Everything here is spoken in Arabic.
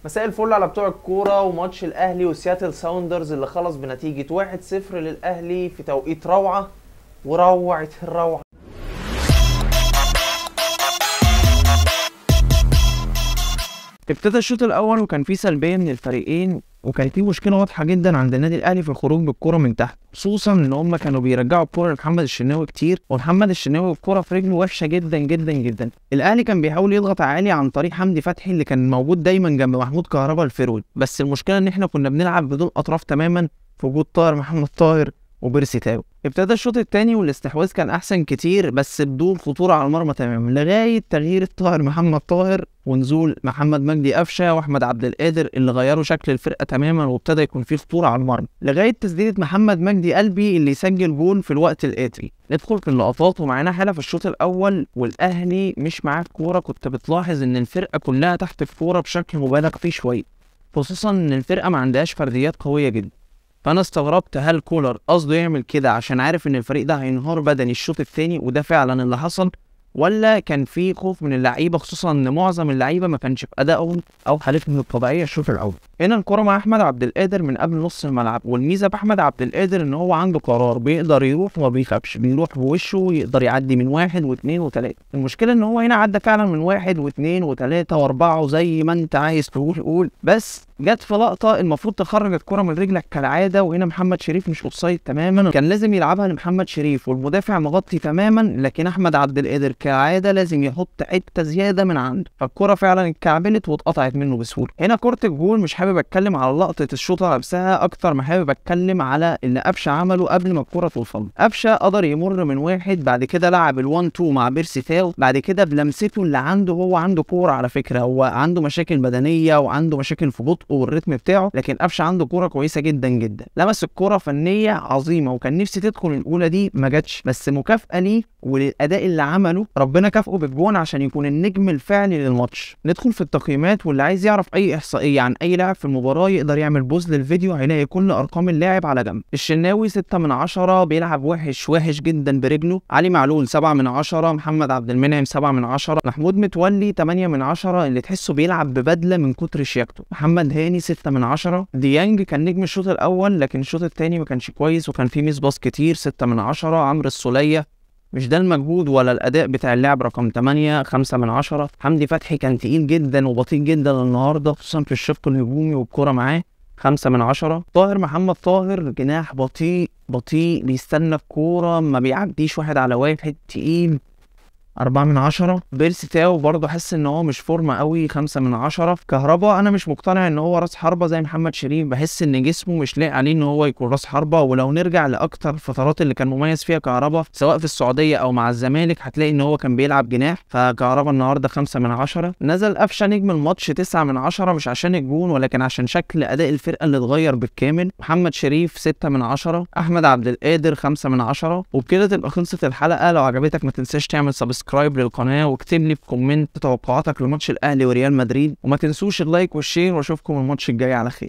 مساء الفل على بتوع الكورة وماتش الأهلي وسياتل ساوندرز اللي خلص بنتيجة 1-0 للأهلي في توقيت روعة وروعة الروعة. ابتدى الشوط الاول وكان فيه سلبيه من الفريقين، وكان فيه مشكله واضحه جدا عند النادي الاهلي في الخروج بالكره من تحت، خصوصا ان هم كانوا بيرجعوا الكره لمحمد الشناوي كتير، ومحمد الشناوي الكره في رجله وحشه جدا جدا جدا. الاهلي كان بيحاول يضغط عالي عن طريق حمدي فتحي اللي كان موجود دايما جنب محمود كهربا الفيرود، بس المشكله ان احنا كنا بنلعب بدون اطراف تماما في وجود طاهر محمد طاهر وبيرسي تاو. ابتدى الشوط الثاني والاستحواذ كان احسن كتير بس بدون خطوره على المرمى تماما، لغايه تغيير طاهر محمد طاهر ونزول محمد مجدي قفشه واحمد عبد القادر اللي غيروا شكل الفرقه تماما، وابتدى يكون فيه خطوره على المرمى لغايه تسديده محمد مجدي قلبي اللي يسجل جول في الوقت الاتي. ندخل في اللقطات ومعانا حاله في الشوط الاول والاهلي مش معاه الكوره، كنت بتلاحظ ان الفرقه كلها تحت الكوره بشكل مبالغ فيه شويه، خصوصا ان الفرقه ما عندهاش فرديات قويه جدا. فانا استغربت هل كولر قصده يعمل كده عشان عارف ان الفريق ده هينهار بدني الشوط الثاني، وده فعلا اللي حصل، ولا كان في خوف من اللعيبه، خصوصا ان معظم اللعيبه ما كانش في ادائهم او حالتهم الطبيعيه الشوط الاول. هنا الكره مع احمد عبد القادر من قبل نص الملعب، والميزه باحمد عبد القادر ان هو عنده قرار، بيقدر يروح وما بيخافش، بيروح بوشه يقدر يعدي من 1 و2 و3. المشكله ان هو هنا عدى فعلا من 1 و2 و3 و4 وزي ما انت عايز تقول، بس جت في لقطه المفروض تخرج الكره من رجلك كالعاده، وهنا محمد شريف مش اوفسايد تماما، كان لازم يلعبها لمحمد شريف والمدافع مغطي تماما، لكن احمد عبد القادر كعاده لازم يحط حته زياده من عنده، فالكره فعلا اتكعبلت واتقطعت منه بسهوله. هنا كره الجول مش حابب اتكلم على لقطه الشوطه نفسها اكتر ما حابب اتكلم على اللي قفشه عمله قبل ما الكره توصل. قفشه قدر يمر من واحد، بعد كده لعب ال1-2 مع بيرسي تاو، بعد كده بلمسته اللي عنده، هو عنده كوره على فكره، هو عنده مشاكل بدنيه وعنده مشاكل في بطء والريتم بتاعه، لكن قفشه عنده كوره كويسه جدا جدا، لمس الكوره فنيه عظيمه، وكان نفسي تدخل الاولى دي ما جاتش، بس مكافاه ليه وللاداء اللي عمله ربنا كافئه بالجون عشان يكون النجم الفعلي للماتش. ندخل في التقييمات، واللي عايز يعرف اي احصائيه عن اي لاعب في المباراه يقدر يعمل بوز للفيديو، هيلاقي كل ارقام اللاعب على جنب. الشناوي 6 من 10، بيلعب وحش جدا برجله. علي معلول 7 من 10، محمد عبد المنعم 7 من 10، محمود متولي 8 من 10 اللي تحسه بيلعب ببدله من كتر شياكته، محمد هاني 6 من 10، ديانج كان نجم الشوط الاول لكن الشوط الثاني ما كانش كويس وكان فيه ميس باص كتير 6 من 10، عمرو السوليه مش ده المجهود ولا الاداء بتاع اللاعب رقم 8 5 من 10، حمدي فتحي كان تقيل جدا وبطيء جدا النهارده خصوصا في الشق الهجومي والكره معاه 5 من 10، طاهر محمد طاهر جناح بطيء بيستنى الكوره ما بيعديش واحد على واحد، تقيل 4 من 10، بيرسي تاو برضه حاسس ان هو مش فورمه قوي 5 من 10، كهربا انا مش مقتنع ان هو راس حربه زي محمد شريف، بحس ان جسمه مش لايق عليه ان هو يكون راس حربه، ولو نرجع لاكتر الفترات اللي كان مميز فيها كهربا سواء في السعوديه او مع الزمالك هتلاقي ان هو كان بيلعب جناح، فكهربا النهارده 5 من 10. نزل قفشه نجم الماتش 9 من 10، مش عشان الجون ولكن عشان شكل اداء الفرقه اللي اتغير بالكامل. محمد شريف 6 من 10، احمد عبد القادر 5 من 10. وبكده تبقى خلصت الحلقه، لو عجبتك ما تنساش تعمل سبسكرايب للقناه واكتب لي في كومنت توقعاتك لماتش الاهلي وريال مدريد، وما تنسوش اللايك والشير، واشوفكم الماتش الجاي على خير.